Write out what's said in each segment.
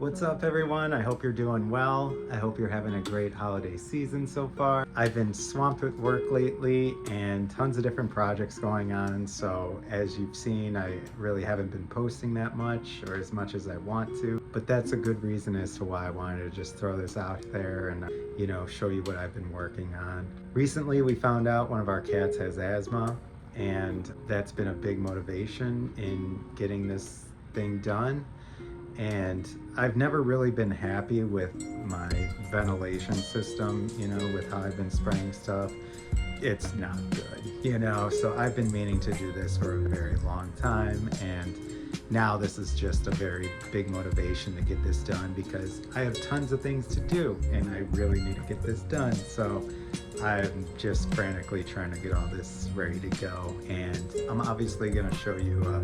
What's up, everyone? I hope you're doing well. I hope you're having a great holiday season so far. I've been swamped with work lately and tons of different projects going on. So as you've seen, I really haven't been posting that much or as much as I want to, but that's a good reason as to why I wanted to just throw this out there and, show you what I've been working on. Recently, we found out one of our cats has asthma, and that's been a big motivation in getting this thing done. And I've never really been happy with my ventilation system, with how I've been spraying stuff. It's not good, so I've been meaning to do this for a very long time, and now this is just a very big motivation to get this done because I have tons of things to do and I really need to get this done. So I'm just frantically trying to get all this ready to go, and I'm obviously going to show you a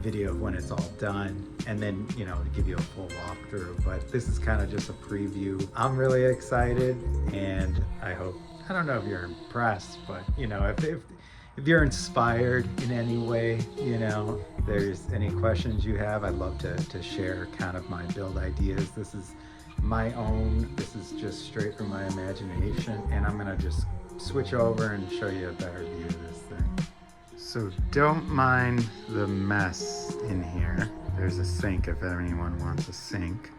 video of when it's all done and then to give you a full walkthrough, but this is kind of just a preview. I'm really excited, and I don't know if you're impressed, but if you're inspired in any way, there's any questions you have, I'd love to share kind of my build ideas. This is my own, this is just straight from my imagination, and I'm gonna just switch over and show you a better view of this thing. So don't mind the mess in here. There's a sink if anyone wants a sink.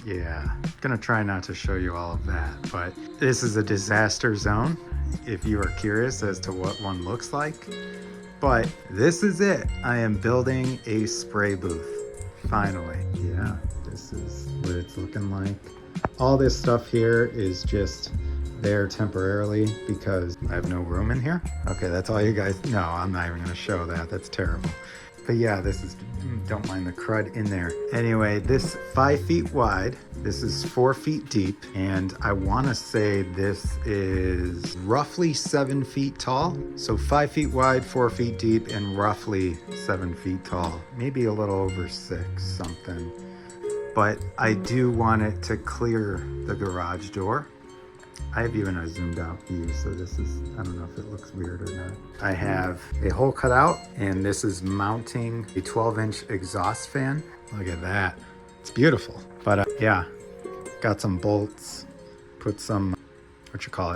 Yeah, gonna try not to show you all of that, but this is a disaster zone if you are curious as to what one looks like. But this is it. I am building a spray booth, finally. Yeah, this is what it's looking like. All this stuff here is just there temporarily because I have no room in here. Okay, that's all you guys. No, I'm not even gonna show that. That's terrible. But yeah, this is, don't mind the crud in there. Anyway, this 5 feet wide, this is 4 feet deep, and I wanna say this is roughly 7 feet tall. So 5 feet wide, 4 feet deep, and roughly 7 feet tall. Maybe a little over 6 something. But I do want it to clear the garage door. I have even a zoomed out view, so this is, I don't know if it looks weird or not. I have a hole cut out, and this is mounting a 12-inch exhaust fan. Look at that, it's beautiful. But yeah, got some bolts, put some,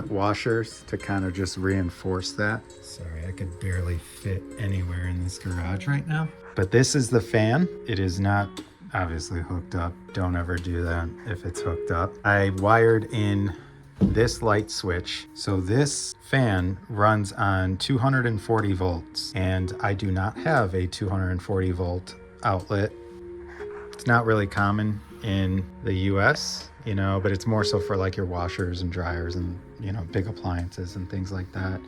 washers to kind of just reinforce that. Sorry, I could barely fit anywhere in this garage right now. But this is the fan. It is not obviously hooked up. Don't ever do that if it's hooked up. I wired in this light switch. So this fan runs on 240 volts, and I do not have a 240 volt outlet. It's not really common in the US, but it's more so for like your washers and dryers and, big appliances and things like that.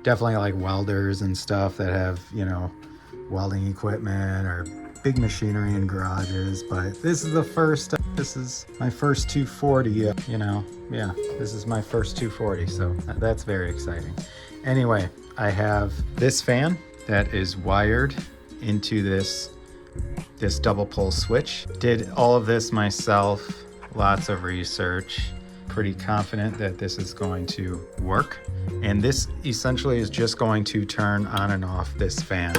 Definitely like welders and stuff that have, welding equipment or big machinery in garages. But this is this is my first 240, this is my first 240, so that's very exciting. Anyway, I have this fan that is wired into this double pole switch. Did all of this myself, lots of research, pretty confident that this is going to work. And this essentially is just going to turn on and off this fan.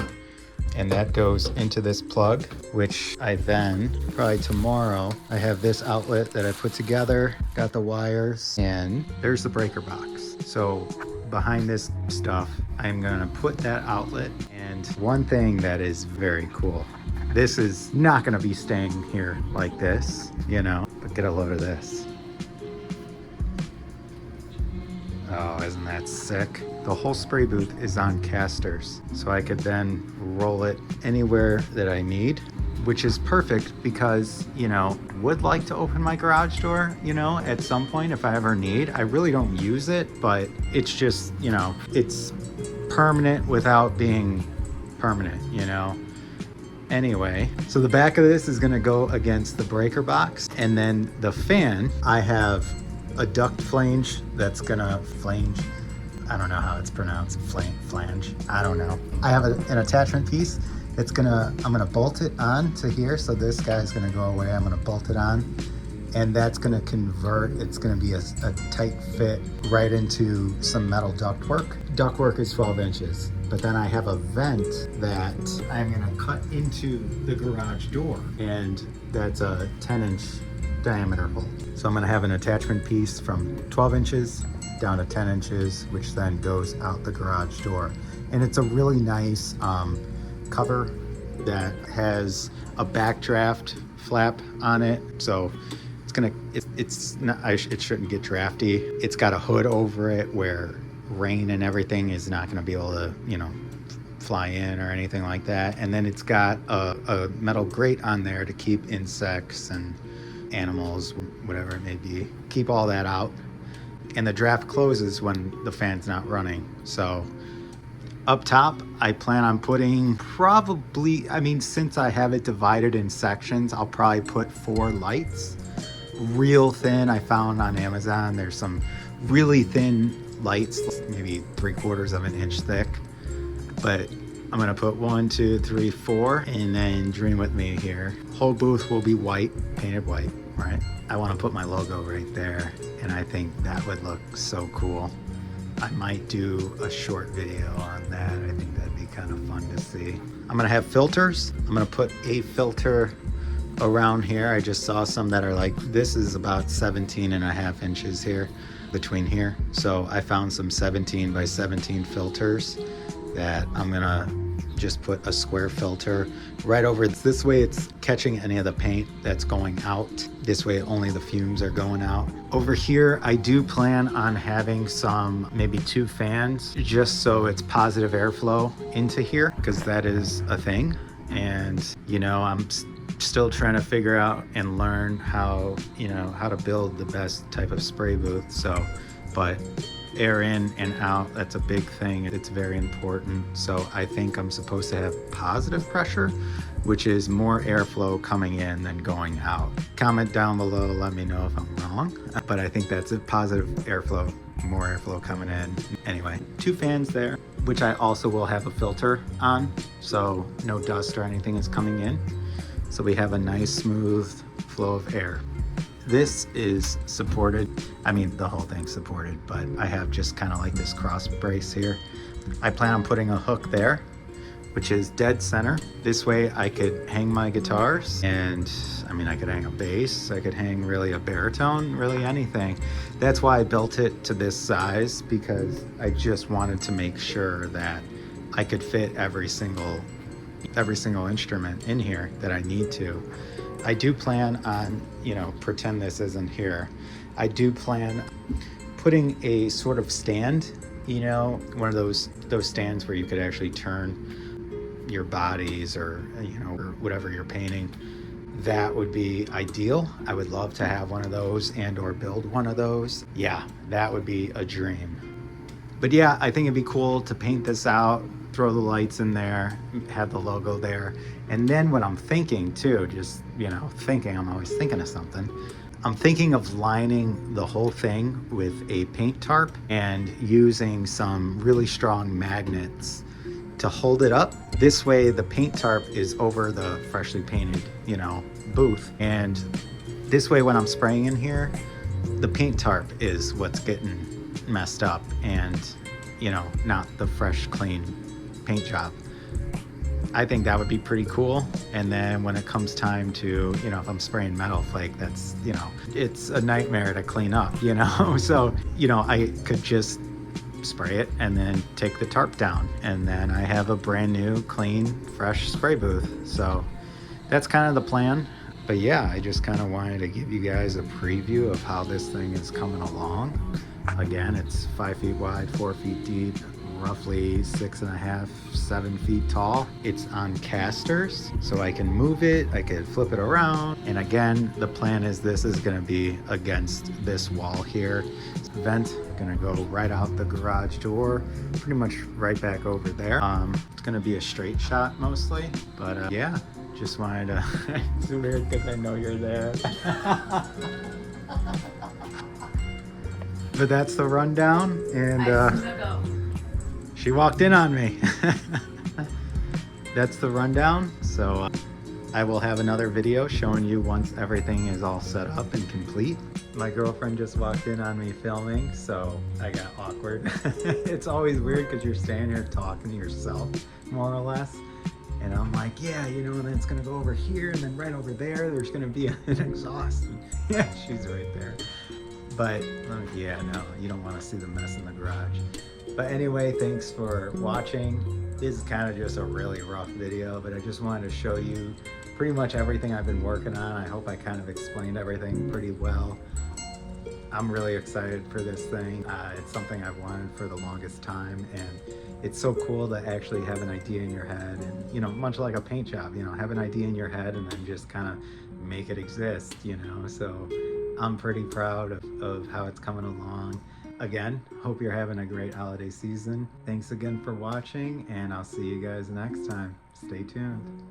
And that goes into this plug, which I then, probably tomorrow, I have this outlet that I put together, got the wires, and there's the breaker box. So behind this stuff, I'm gonna put that outlet. And one thing that is very cool, this is not gonna be staying here like this, but get a load of this. Oh, isn't that sick? The whole spray booth is on casters, so I could then roll it anywhere that I need, which is perfect because, would like to open my garage door, at some point if I ever need. I really don't use it, but it's just, it's permanent without being permanent, Anyway, so the back of this is gonna go against the breaker box, and then the fan, I have a duct flange that's gonna flange. I don't know how it's pronounced, flange. I don't know. I have an attachment piece. I'm gonna bolt it on to here. So this guy's gonna go away. I'm gonna bolt it on, and that's gonna convert. It's gonna be a tight fit right into some metal ductwork. Ductwork is 12 inches. But then I have a vent that I'm gonna cut into the garage door, and that's a 10-inch diameter hole. So I'm gonna have an attachment piece from 12 inches down to 10 inches, which then goes out the garage door. And it's a really nice cover that has a backdraft flap on it. So it shouldn't get drafty. It's got a hood over it where rain and everything is not gonna be able to, you know, fly in or anything like that. And then it's got a metal grate on there to keep insects and animals, whatever it may be, keep all that out. And the draft closes when the fan's not running. So up top, I plan on putting probably, I mean, since I have it divided in sections, I'll probably put 4 lights. Real thin, I found on Amazon, there's some really thin lights, maybe 3/4 of an inch thick. But I'm gonna put 1, 2, 3, 4, and then dream with me here. Whole booth will be white, painted white, right? I wanna put my logo right there, and I think that would look so cool. I might do a short video on that. I think that'd be kind of fun to see. I'm gonna have filters. I'm gonna put a filter around here. I just saw some that are like, this is about 17.5 inches here, between here. So I found some 17 by 17 filters that I'm gonna just put a square filter right over. This way it's catching any of the paint that's going out. This way only the fumes are going out. Over here, I do plan on having some, maybe 2 fans, just so it's positive airflow into here, because that is a thing. And, you know, I'm still trying to figure out and learn how, you know, how to build the best type of spray booth. So, but air in and out, that's a big thing. It's very important. So I think I'm supposed to have positive pressure, which is more airflow coming in than going out. Comment down below, let me know if I'm wrong, but I think that's a positive airflow, more airflow coming in. Anyway, 2 fans there, which I also will have a filter on, so no dust or anything is coming in. So we have a nice smooth flow of air. This is supported. I mean, the whole thing's supported, but I have just kind of like this cross brace here. I plan on putting a hook there, which is dead center. This way I could hang my guitars, and I mean, I could hang a bass, I could hang really a baritone, really anything. That's why I built it to this size, because I just wanted to make sure that I could fit every single instrument in here that I need to. I do plan on, you know, pretend this isn't here. I do plan putting a sort of stand, you know, one of those stands where you could actually turn your bodies or, you know, or whatever you're painting. That would be ideal. I would love to have one of those and or build one of those. Yeah, that would be a dream. But yeah, I think it'd be cool to paint this out, throw the lights in there, have the logo there. And then what I'm thinking too, just, you know, thinking, I'm always thinking of something. I'm thinking of lining the whole thing with a paint tarp and using some really strong magnets to hold it up. This way the paint tarp is over the freshly painted, you know, booth. And this way when I'm spraying in here, the paint tarp is what's getting messed up and, you know, not the fresh, clean paint job. I think that would be pretty cool. And then when it comes time to, you know, if I'm spraying metal flake, that's, you know, it's a nightmare to clean up, you know? So, you know, I could just spray it and then take the tarp down. And then I have a brand new, clean, fresh spray booth. So that's kind of the plan. But yeah, I just kind of wanted to give you guys a preview of how this thing is coming along. Again, it's 5 feet wide, 4 feet deep, roughly 6.5, 7 feet tall. It's on casters, so I can move it, I can flip it around. And again, the plan is this is gonna be against this wall here. Vent gonna go right out the garage door, pretty much right back over there. It's gonna be a straight shot mostly, but yeah, just wanted to, it's weird because I know you're there. But that's the rundown, and she walked in on me. That's the rundown. So I will have another video showing you once everything is all set up and complete. My girlfriend just walked in on me filming, so I got awkward. It's always weird because you're standing here talking to yourself, more or less. And I'm like, yeah, you know, and then it's gonna go over here, and then right over there, there's gonna be an exhaust. And yeah, she's right there. But yeah, no, you don't want to see the mess in the garage. But anyway, thanks for watching. This is kind of just a really rough video, but I just wanted to show you pretty much everything I've been working on. I hope I kind of explained everything pretty well. I'm really excited for this thing. It's something I've wanted for the longest time, and it's so cool to actually have an idea in your head, and you know, much like a paint job, you know, have an idea in your head and then just kind of make it exist, you know. So I'm pretty proud of how it's coming along. Again, hope you're having a great holiday season. Thanks again for watching, and I'll see you guys next time. Stay tuned.